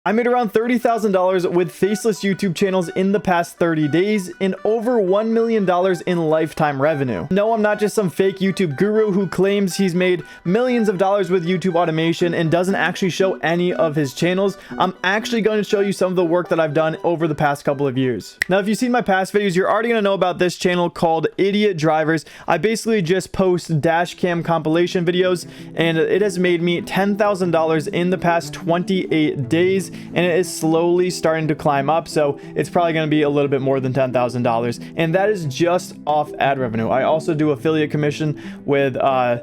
I made around $30,000 with faceless YouTube channels in the past 30 days and over $1 million in lifetime revenue. No, I'm not just some fake YouTube guru who claims he's made millions of dollars with YouTube automation and doesn't actually show any of his channels. I'm actually going to show you some of the work that I've done over the past couple of years. Now, if you've seen my past videos, you're already going to know about this channel called Idiot Drivers. I basically just post dash cam compilation videos, and it has made me $10,000 in the past 28 days. And it is slowly starting to climb up, so it's probably going to be a little bit more than $10,000, and that is just off ad revenue. I also do affiliate commission with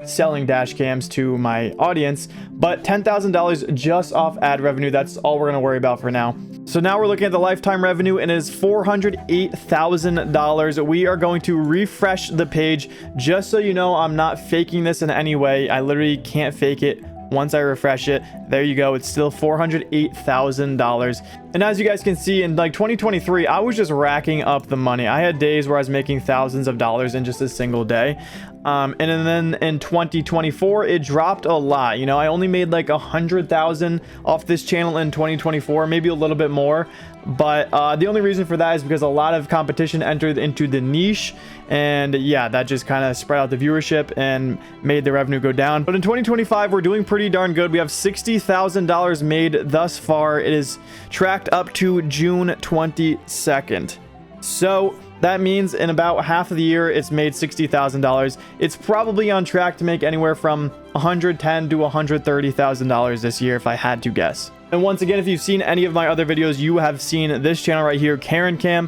selling dash cams to my audience, but $10,000 just off ad revenue, that's all we're going to worry about for now. So now we're looking at the lifetime revenue, and it is $408,000. We are going to refresh the page. Just so you know, I'm not faking this in any way. I literally can't fake it. Once I refresh it, there you go, it's still $408,000. And as you guys can see, in like 2023, I was just racking up the money. I had days where I was making thousands of dollars in just a single day. And then in 2024, it dropped a lot. You know, I only made like 100,000 off this channel in 2024, maybe a little bit more. But the only reason for that is because a lot of competition entered into the niche, and yeah, that just kind of spread out the viewership and made the revenue go down. But in 2025, we're doing pretty darn good. We have $60,000 made thus far. It is tracked up to June 22nd. So that means in about half of the year, it's made $60,000. It's probably on track to make anywhere from $110,000 to $130,000 this year, if I had to guess. And once again, if you've seen any of my other videos, you have seen this channel right here, Karen Cam.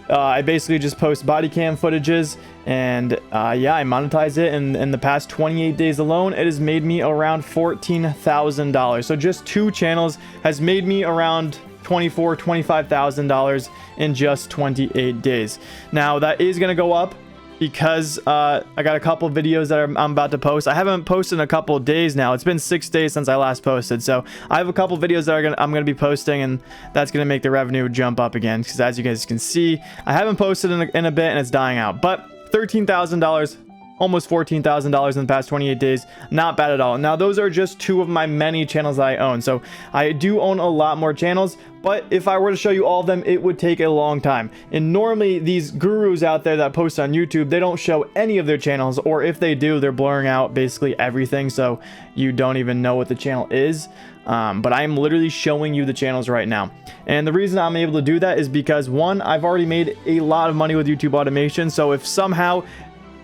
I basically just post body cam footages, and yeah, I monetize it. And in the past 28 days alone, it has made me around $14,000. So just 2 channels has made me around $25,000 in just 28 days. Now that is going to go up because I got a couple videos that I'm about to post. I haven't posted in a couple of days now. It's been 6 days since I last posted, so I have a couple videos that I'm gonna be posting, and that's gonna make the revenue jump up again, because as you guys can see, I haven't posted in a bit and it's dying out. But $13,000, almost $14,000 in the past 28 days, not bad at all. Now those are just 2 of my many channels that I own, so I do own a lot more channels, but if I were to show you all of them, it would take a long time. And normally these gurus out there that post on YouTube, they don't show any of their channels, or if they do, they're blurring out basically everything, so you don't even know what the channel is. But I'm literally showing you the channels right now. And the reason I'm able to do that is because, one, I've already made a lot of money with YouTube automation, so if somehow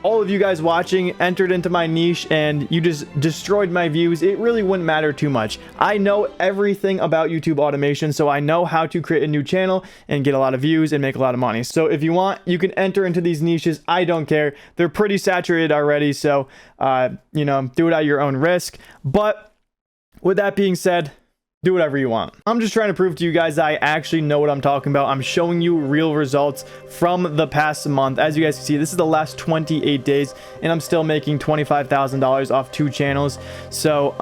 all of you guys watching entered into my niche and you just destroyed my views, it really wouldn't matter too much. I know everything about YouTube automation, so I know how to create a new channel and get a lot of views and make a lot of money. So if you want, you can enter into these niches. I don't care. They're pretty saturated already, so you know, do it at your own risk. But with that being said, do whatever you want. I'm just trying to prove to you guys that I actually know what I'm talking about. I'm showing you real results from the past month. As you guys can see, this is the last 28 days, and I'm still making $25,000 off 2 channels. So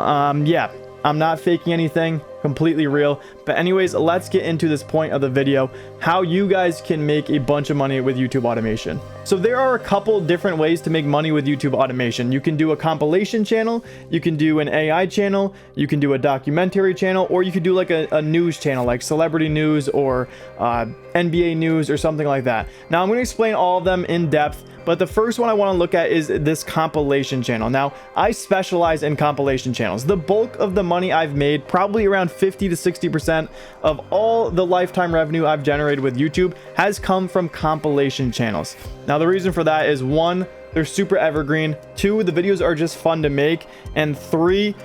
yeah, I'm not faking anything, completely real. But anyways, let's get into this point of the video, how you guys can make a bunch of money with YouTube automation. So there are a couple different ways to make money with YouTube automation. You can do a compilation channel, you can do an AI channel, you can do a documentary channel, or you could do like a news channel, like celebrity news or NBA news or something like that. Now I'm going to explain all of them in depth, but the first one I want to look at is this compilation channel. Now, I specialize in compilation channels. The bulk of the money I've made, probably around 50 to 60% of all the lifetime revenue I've generated with YouTube, has come from compilation channels. Now, the reason for that is, 1, they're super evergreen. 2, the videos are just fun to make. And 3,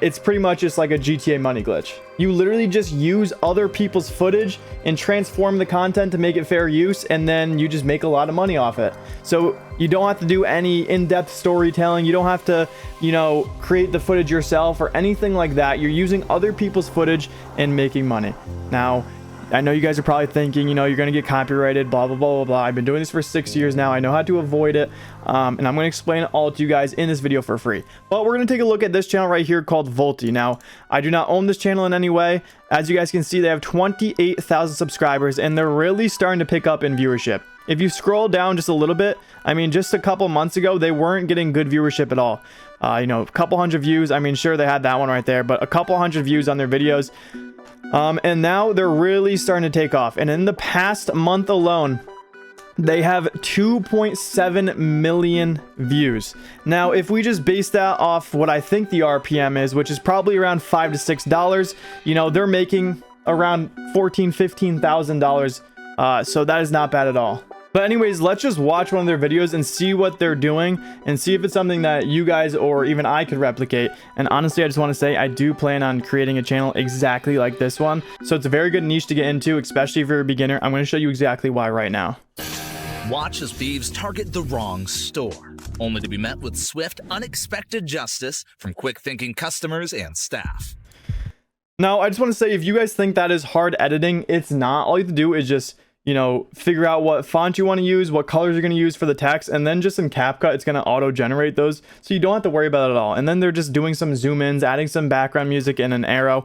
it's pretty much just like a GTA money glitch. You literally just use other people's footage and transform the content to make it fair use, and then you just make a lot of money off it. So you don't have to do any in-depth storytelling. You don't have to, you know, create the footage yourself or anything like that. You're using other people's footage and making money. Now, I know you guys are probably thinking, you know, you're going to get copyrighted, blah, blah, blah, blah, blah. I've been doing this for 6 years now. I know how to avoid it. And I'm going to explain it all to you guys in this video for free. But we're going to take a look at this channel right here called Vulty. Now, I do not own this channel in any way. As you guys can see, they have 28,000 subscribers, and they're really starting to pick up in viewership. If you scroll down just a little bit, I mean, just a couple months ago, they weren't getting good viewership at all. You know, a couple hundred views. I mean, sure, they had that one right there, but a couple hundred views on their videos. And now they're really starting to take off. And in the past month alone, they have 2.7 million views. Now, if we just base that off what I think the RPM is, which is probably around $5 to $6, you know, they're making around $14,000-$15,000. So that is not bad at all. But anyways, let's just watch one of their videos and see what they're doing and see if it's something that you guys or even I could replicate. And honestly, I just want to say I do plan on creating a channel exactly like this one. So it's a very good niche to get into, especially if you're a beginner. I'm going to show you exactly why right now. Watch as thieves target the wrong store, only to be met with swift, unexpected justice from quick-thinking customers and staff. Now, I just want to say, if you guys think that is hard editing, it's not. All you have to do is just, you know, figure out what font you want to use, what colors you're going to use for the text, and then just in CapCut, it's going to auto-generate those, so you don't have to worry about it at all. And then they're just doing some zoom-ins, adding some background music and an arrow.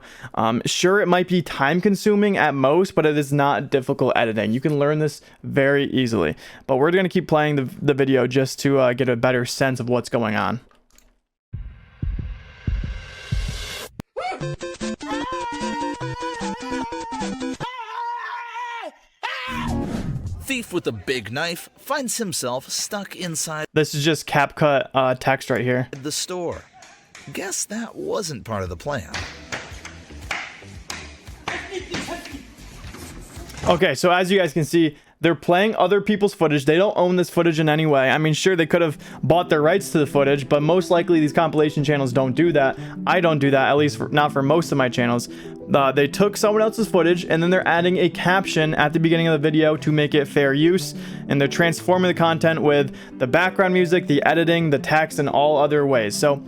Sure, it might be time-consuming at most, but it is not difficult editing. You can learn this very easily. But we're going to keep playing the video just to get a better sense of what's going on. Thief with a big knife finds himself stuck inside This is just CapCut text right here. the store. Guess that wasn't part of the plan. Okay, so as you guys can see, they're playing other people's footage. They don't own this footage in any way. I mean, sure, they could have bought their rights to the footage, but most likely these compilation channels don't do that. I don't do that, at least not for most of my channels. They took someone else's footage, and then they're adding a caption at the beginning of the video to make it fair use, and they're transforming the content with the background music, the editing, the text, and all other ways. So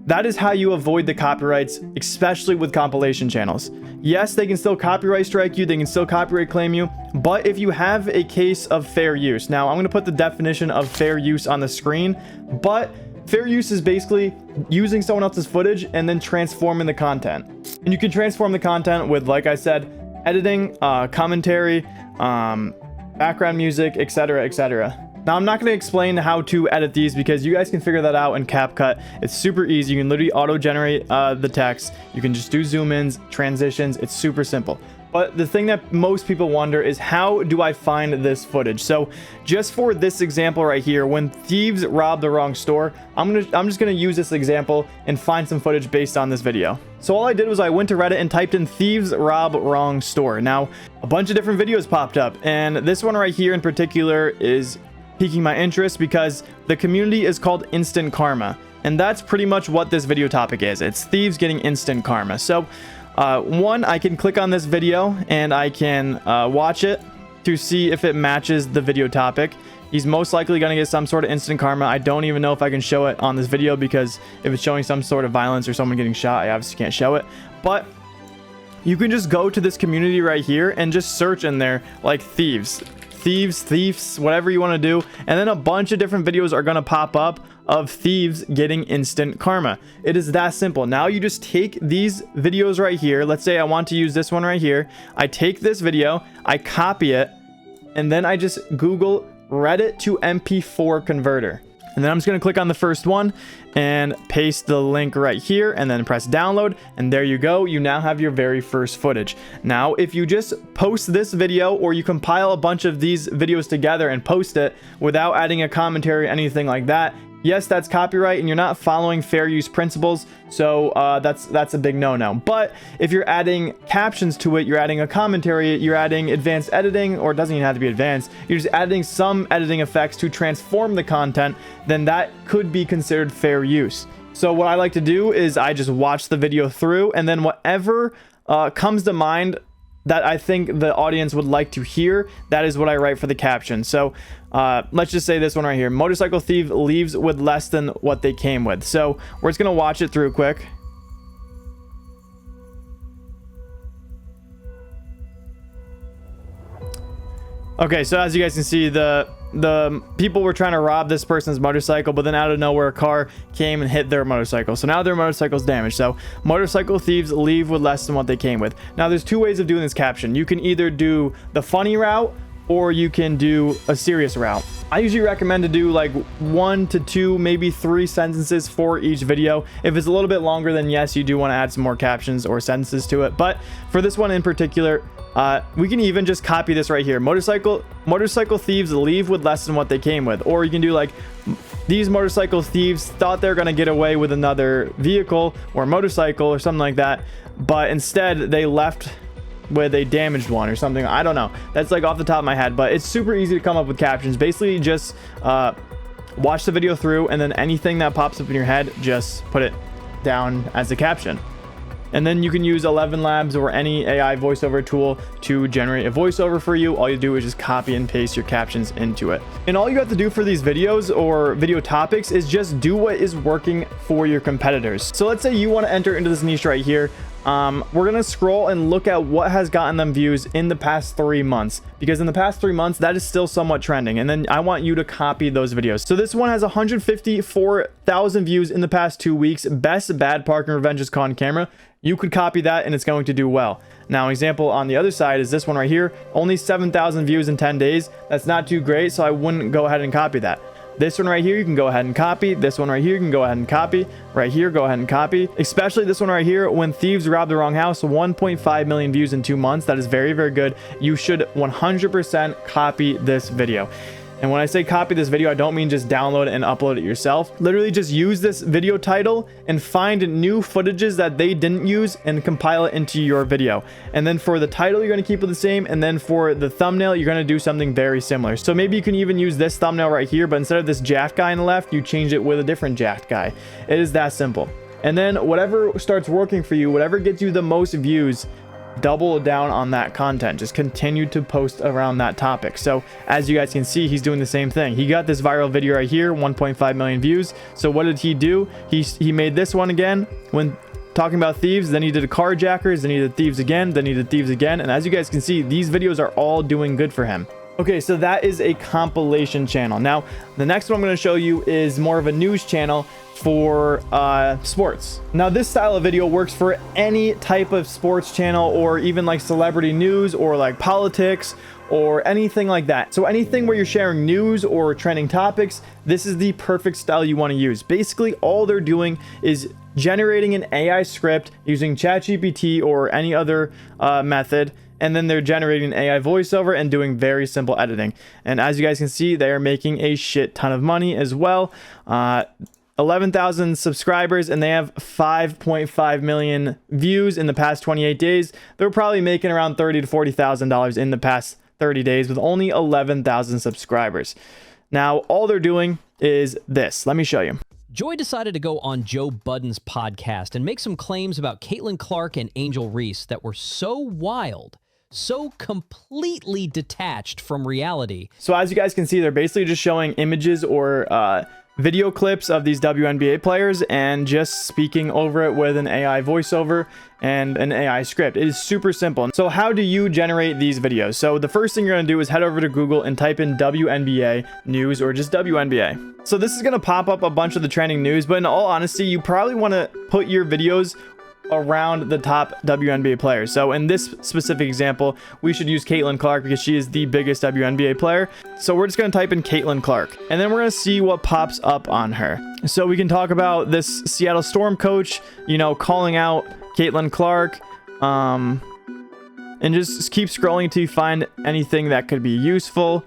that is how you avoid the copyrights, especially with compilation channels. Yes, they can still copyright strike you, they can still copyright claim you, but if you have a case of fair use. Now, I'm going to put the definition of fair use on the screen, but fair use is basically using someone else's footage and then transforming the content. And you can transform the content with, like I said, editing, commentary, background music, etc., etc. Now, I'm not going to explain how to edit these because you guys can figure that out in CapCut. It's super easy. You can literally auto-generate the text. You can just do zoom-ins, transitions. It's super simple. But the thing that most people wonder is, how do I find this footage? So just for this example right here, when thieves rob the wrong store, I'm just gonna use this example and find some footage based on this video. So all I did was I went to Reddit and typed in thieves rob wrong store. Now, a bunch of different videos popped up, and this one right here in particular is piquing my interest because the community is called Instant Karma, and that's pretty much what this video topic is. It's thieves getting instant karma. So one, I can click on this video and I can watch it to see if it matches the video topic. He's most likely going to get some sort of instant karma. I don't even know if I can show it on this video, because if it's showing some sort of violence or someone getting shot, I obviously can't show it. But you can just go to this community right here and just search in there like thieves, whatever you want to do, and then a bunch of different videos are going to pop up of thieves getting instant karma. It is that simple. Now you just take these videos right here. Let's say I want to use this one right here. I take this video, I copy it, and then I just Google Reddit to MP4 converter. And then I'm just going to click on the first one and paste the link right here and then press download. And there you go. You now have your very first footage. Now, if you just post this video, or you compile a bunch of these videos together and post it without adding a commentary or anything like that, yes, that's copyright and you're not following fair use principles. So that's a big no-no. But if you're adding captions to it, you're adding a commentary, you're adding advanced editing, or it doesn't even have to be advanced, you're just adding some editing effects to transform the content, then that could be considered fair use. So what I like to do is I just watch the video through, and then whatever comes to mind that I think the audience would like to hear, that is what I write for the caption. So let's just say this one right here: motorcycle thief leaves with less than what they came with. So we're just gonna watch it through quick. Okay, so as you guys can see, the people were trying to rob this person's motorcycle, but then out of nowhere a car came and hit their motorcycle. So now their motorcycle's damaged. So motorcycle thieves leave with less than what they came with. Now there's two ways of doing this caption. You can either do the funny route, or you can do a serious route. I usually recommend to do like 1 to 2, maybe 3 sentences for each video. If it's a little bit longer, then yes, you do want to add some more captions or sentences to it. But for this one in particular, we can even just copy this right here. Motorcycle thieves leave with less than what they came with. Or you can do like, these motorcycle thieves thought they're going to get away with another vehicle or motorcycle or something like that, but instead they left with a damaged one or something. I don't know. That's like off the top of my head, but it's super easy to come up with captions. Basically just watch the video through, and then anything that pops up in your head, just put it down as a caption. And then you can use 11 Labs or any AI voiceover tool to generate a voiceover for you. All you do is just copy and paste your captions into it. And all you have to do for these videos or video topics is just do what is working for your competitors. So let's say you want to enter into this niche right here. We're going to scroll and look at what has gotten them views in the past 3 months, because in the past 3 months, that is still somewhat trending. And then I want you to copy those videos. So this one has 154,000 views in the past 2 weeks. Best bad parking revenges caught on camera. You could copy that and it's going to do well. Now, example on the other side is this one right here. Only 7,000 views in 10 days. That's not too great, so I wouldn't go ahead and copy that. This one right here, you can go ahead and copy. This one right here, you can go ahead and copy. Right here, go ahead and copy. Especially this one right here, when thieves robbed the wrong house, 1.5 million views in 2 months. That is very, very good. You should 100% copy this video. And when I say copy this video, I don't mean just download it and upload it yourself. Literally just use this video title and find new footages that they didn't use and compile it into your video. And then for the title, you're going to keep it the same. And then for the thumbnail, you're going to do something very similar. So maybe you can even use this thumbnail right here, but instead of this jacked guy on the left, you change it with a different jacked guy. It is that simple. And then whatever starts working for you, whatever gets you the most views, double down on that content. Just continue to post around that topic. So as you guys can see, he's doing the same thing. He got this viral video right here, 1.5 million views. So what did he do? He made this one again when talking about thieves, then he did carjackers, then he did thieves again, then he did thieves again. And as you guys can see, these videos are all doing good for him. Okay, so that is a compilation channel. Now, the next one I'm going to show you is more of a news channel for sports. Now, this style of video works for any type of sports channel, or even like celebrity news, or like politics, or anything like that. So anything where you're sharing news or trending topics, this is the perfect style you want to use. Basically, all they're doing is generating an AI script using ChatGPT or any other method, and then they're generating an AI voiceover and doing very simple editing. And as you guys can see, they are making a shit ton of money as well. 11,000 subscribers, and they have 5.5 million views in the past 28 days. They're probably making around $30,000 to $40,000 in the past 30 days with only 11,000 subscribers. Now, all they're doing is this. Let me show you. Joy decided to go on Joe Budden's podcast and make some claims about Caitlin Clark and Angel Reese that were so wild, so completely detached from reality. So as you guys can see, they're basically just showing images or video clips of these WNBA players and just speaking over it with an AI voiceover and an AI script. It is super simple. So how do you generate these videos? So the first thing you're going to do is head over to Google and type in WNBA news or just WNBA. So this is going to pop up a bunch of the trending news, but in all honesty, you probably want to put your videos around the top WNBA players. So in this specific example, we should use Caitlin Clark because she is the biggest WNBA player. So we're just going to type in Caitlin Clark, and then we're going to see what pops up on her. So we can talk about this Seattle Storm coach, you know, calling out Caitlin Clark, and just keep scrolling until you find anything that could be useful.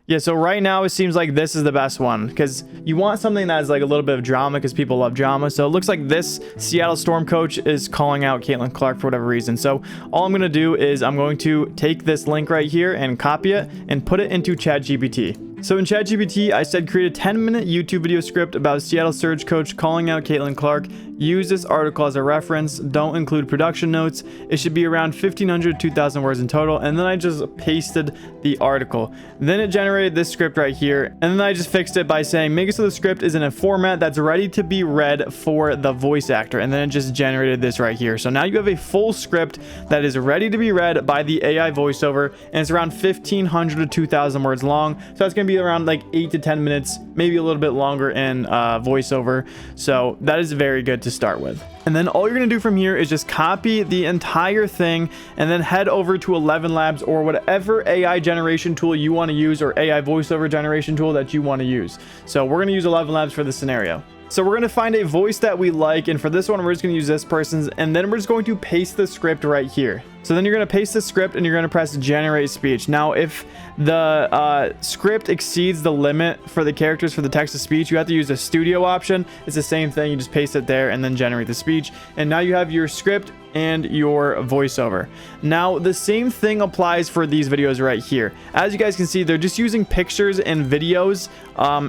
Yeah, so right now it seems like this is the best one because you want something that is like a little bit of drama because people love drama. So it looks like this Seattle Storm coach is calling out Caitlin Clark for whatever reason. So all I'm going to do is I'm going to take this link right here and copy it and put it into ChatGPT. So in ChatGPT, I said create a 10-minute YouTube video script about Seattle Surge coach calling out Caitlin Clark. Use this article as a reference. Don't include production notes. It should be around 1,500 to 2,000 words in total. And then I just pasted the article. Then it generated this script right here. And then I just fixed it by saying make it so the script is in a format that's ready to be read for the voice actor. And then it just generated this right here. So now you have a full script that is ready to be read by the AI voiceover. And it's around 1,500 to 2,000 words long. So that's going to be around like 8 to 10 minutes, maybe a little bit longer in voiceover. So that is very good to start with. And then all you're going to do from here is just copy the entire thing and then head over to 11 Labs or whatever AI generation tool you want to use, or AI voiceover generation tool that you want to use. So we're going to use 11 Labs for this scenario. So we're going to find a voice that we like, and for this one we're just going to use this person's, and then we're just going to paste the script right here. So then you're going to paste the script and you're going to press generate speech. Now if the script exceeds the limit for the characters for the text to speech, you have to use the studio option. It's the same thing, you just paste it there and then generate the speech, and now you have your script and your voiceover. Now the same thing applies for these videos right here. As you guys can see, they're just using pictures and videos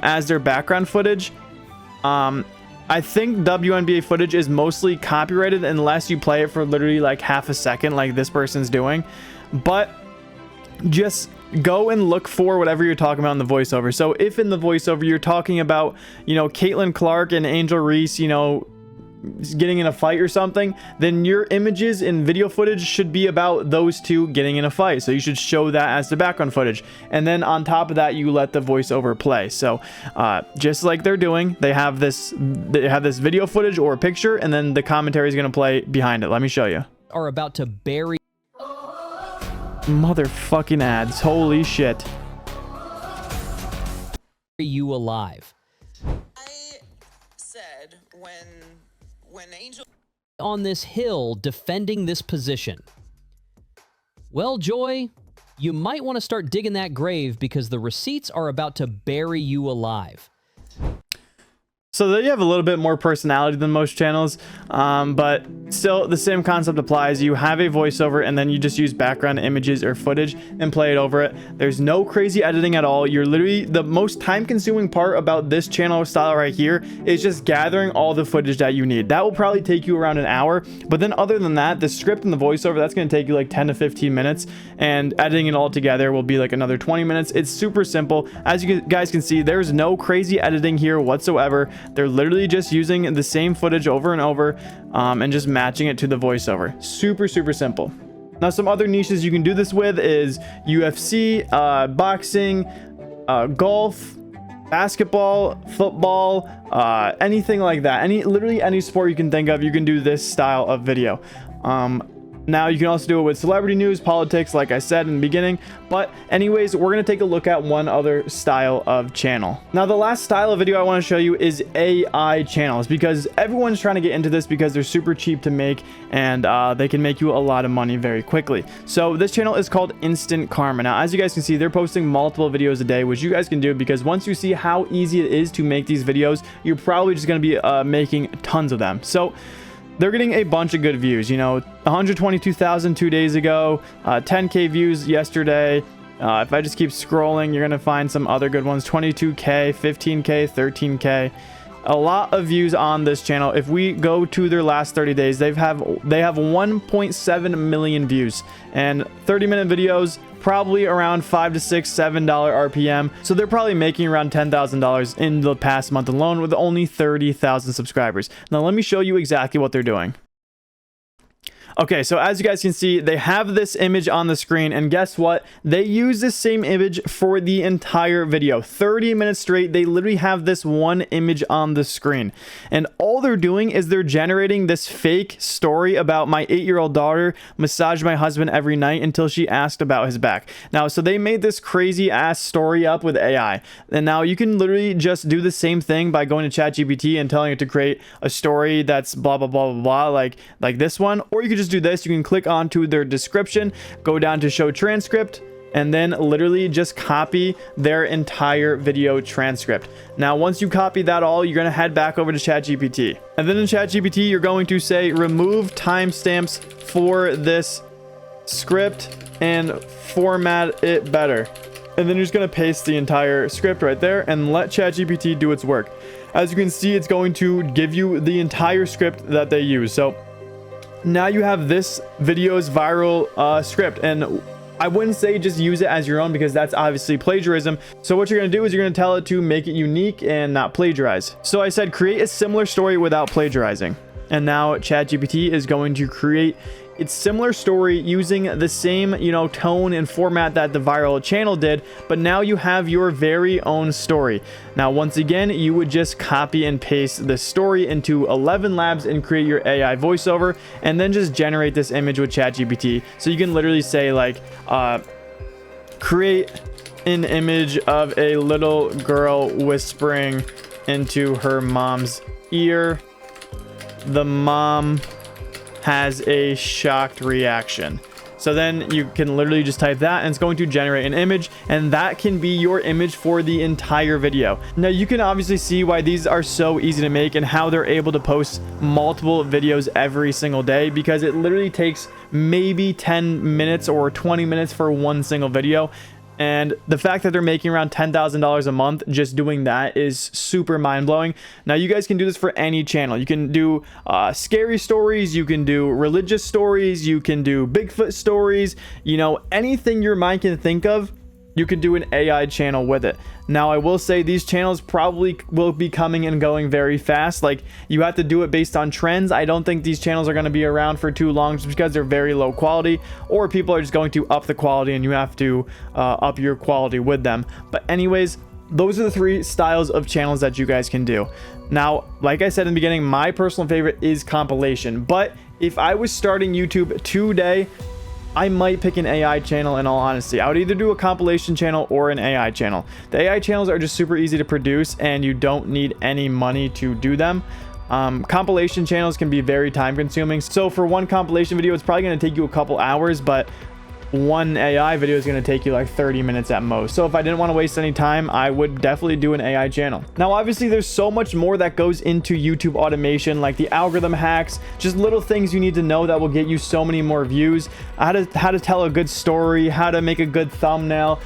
as their background footage. I think WNBA footage is mostly copyrighted unless you play it for literally like half a second like this person's doing. But just go and look for whatever you're talking about in the voiceover. So if in the voiceover you're talking about, you know, Caitlin Clark and Angel Reese, you know, getting in a fight or something, then your images and video footage should be about those two getting in a fight. So you should show that as the background footage, and then on top of that you let the voiceover play. So just like they're doing, they have this video footage or a picture, and then the commentary is going to play behind it. Let me show you. Are about to bury Motherfucking ads, holy shit. you alive. I said when Angel On this hill defending this position. Well, Joy, you might want to start digging that grave because the receipts are about to bury you alive. So they have a little bit more personality than most channels, but still the same concept applies. You have a voiceover and then you just use background images or footage and play it over it. There's no crazy editing at all. You're literally, the most time-consuming part about this channel style right here is just gathering all the footage that you need. That will probably take you around an hour, but then other than that, the script and the voiceover, that's going to take you like 10 to 15 minutes, and editing it all together will be like another 20 minutes. It's super simple. As you guys can see, there's no crazy editing here whatsoever. They're literally just using the same footage over and over and just matching it to the voiceover. Super, super simple. Now, some other niches you can do this with is UFC, boxing, golf, basketball, football, anything like that. Literally any sport you can think of, you can do this style of video. Now you can also do it with celebrity news, politics, like I said in the beginning. But anyways, we're going to take a look at one other style of channel. Now the last style of video I want to show you is AI channels, because everyone's trying to get into this because they're super cheap to make, and they can make you a lot of money very quickly. So this channel is called Instant Karma. Now as you guys can see, they're posting multiple videos a day, which you guys can do because once you see how easy it is to make these videos, you're probably just going to be making tons of them. So they're getting a bunch of good views, you know, 122,000 2 days ago, 10K views yesterday. If I just keep scrolling, you're going to find some other good ones, 22K, 15K, 13K. A lot of views on this channel. If we go to their last 30 days, they have 1.7 million views, and 30-minute videos, probably around $5 to $6, $7 RPM. So they're probably making around $10,000 in the past month alone with only 30,000 subscribers. Now let me show you exactly what they're doing. Okay, so as you guys can see, they have this image on the screen, and guess what? They use this same image for the entire video. 30 minutes straight, they literally have this one image on the screen. And all they're doing is they're generating this fake story about my 8-year-old daughter massaged my husband every night until she asked about his back. Now, so they made this crazy ass story up with AI. And now you can literally just do the same thing by going to ChatGPT and telling it to create a story that's blah, blah, blah, blah, blah, like this one. Or you could just do this. You can click onto their description, go down to show transcript, and then literally just copy their entire video transcript. Now, once you copy that all, you're going to head back over to ChatGPT. And then in ChatGPT, you're going to say, remove timestamps for this script and format it better. And then you're just going to paste the entire script right there and let ChatGPT do its work. As you can see, it's going to give you the entire script that they use. So now you have this video's viral script, and I wouldn't say just use it as your own because that's obviously plagiarism. So what you're going to do is you're going to tell it to make it unique and not plagiarize. So I said create a similar story without plagiarizing. and now ChatGPT is going to create its similar story using the same, tone and format that the viral channel did, but now you have your very own story. Now, once again, you would just copy and paste the story into 11 Labs and create your AI voiceover, and then just generate this image with ChatGPT. So you can literally say like, create an image of a little girl whispering into her mom's ear. The mom has a shocked reaction. So then you can literally just type that and it's going to generate an image, and that can be your image for the entire video. Now you can obviously see why these are so easy to make and how they're able to post multiple videos every single day, because it literally takes maybe 10 minutes or 20 minutes for one single video. And the fact that they're making around $10,000 a month just doing that is super mind-blowing. Now, you guys can do this for any channel. You can do scary stories, you can do religious stories, you can do Bigfoot stories, anything your mind can think of, you can do an AI channel with it. Now, I will say these channels probably will be coming and going very fast. Like, you have to do it based on trends. I don't think these channels are going to be around for too long just because they're very low quality, or people are just going to up the quality and you have to up your quality with them. But anyways, those are the 3 styles of channels that you guys can do. Now, like I said in the beginning, my personal favorite is compilation. But if I was starting YouTube today, I might pick an AI channel. In all honesty, I would either do a compilation channel or an AI channel. The AI channels are just super easy to produce and you don't need any money to do them. Compilation channels can be very time consuming. So for one compilation video, it's probably going to take you a couple hours, but one AI video is going to take you like 30 minutes at most. So if I didn't want to waste any time, I would definitely do an AI channel. Now, obviously there's so much more that goes into YouTube automation, like the algorithm hacks, just little things you need to know that will get you so many more views, how to tell a good story, how to make a good thumbnail,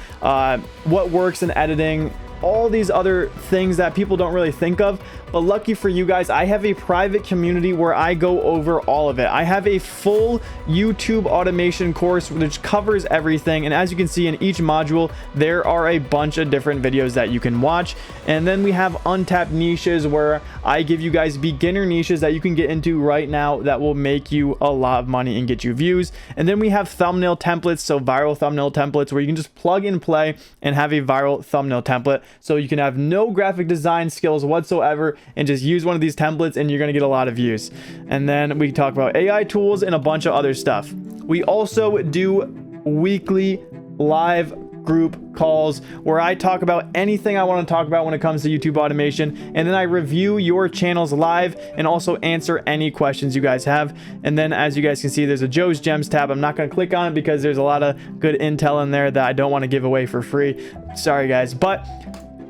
what works in editing, all these other things that people don't really think of. But lucky for you guys, I have a private community where I go over all of it. I have a full YouTube automation course which covers everything, and as you can see in each module there are a bunch of different videos that you can watch. And then we have untapped niches where I give you guys beginner niches that you can get into right now that will make you a lot of money and get you views. And then we have thumbnail templates, so viral thumbnail templates, where you can just plug and play and have a viral thumbnail template, so you can have no graphic design skills whatsoever and just use one of these templates and you're going to get a lot of views. And then we talk about AI tools and a bunch of other stuff. We also do weekly live group calls where I talk about anything I want to talk about when it comes to YouTube automation, and then I review your channels live and also answer any questions you guys have. And then as you guys can see, there's a Joe's Gems tab. I'm not going to click on it because there's a lot of good intel in there that I don't want to give away for free. Sorry guys. But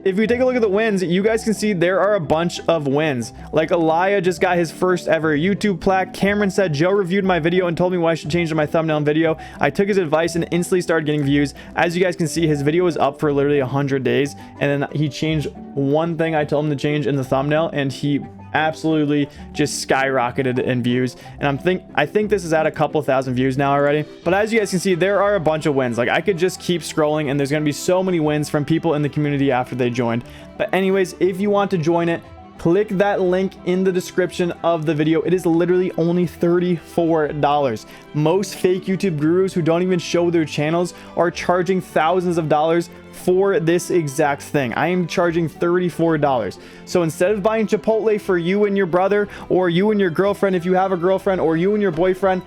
if we take a look at the wins, you guys can see there are a bunch of wins. Like Elia just got his first ever YouTube plaque. Cameron said, Joe reviewed my video and told me what I should change to my thumbnail and video. I took his advice and instantly started getting views. As you guys can see, his video was up for literally 100 days. And then he changed one thing I told him to change in the thumbnail, and he absolutely just skyrocketed in views. And I think this is at a couple thousand views now already. But as you guys can see, there are a bunch of wins. Like, I could just keep scrolling and there's going to be so many wins from people in the community after they joined. But anyways, if you want to join it, click that link in the description of the video. It is literally only $34. Most fake YouTube gurus who don't even show their channels are charging thousands of dollars for this exact thing. I am charging $34. So instead of buying Chipotle for you and your brother, or you and your girlfriend if you have a girlfriend, or you and your boyfriend,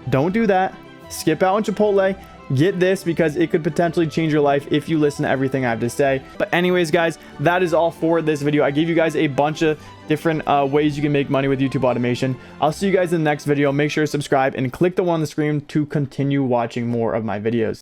don't do that. Skip out on Chipotle. Get this, because it could potentially change your life if you listen to everything I have to say. But anyways, guys, that is all for this video. I gave you guys a bunch of different ways you can make money with YouTube automation. I'll see you guys in the next video. Make sure to subscribe and click the one on the screen to continue watching more of my videos.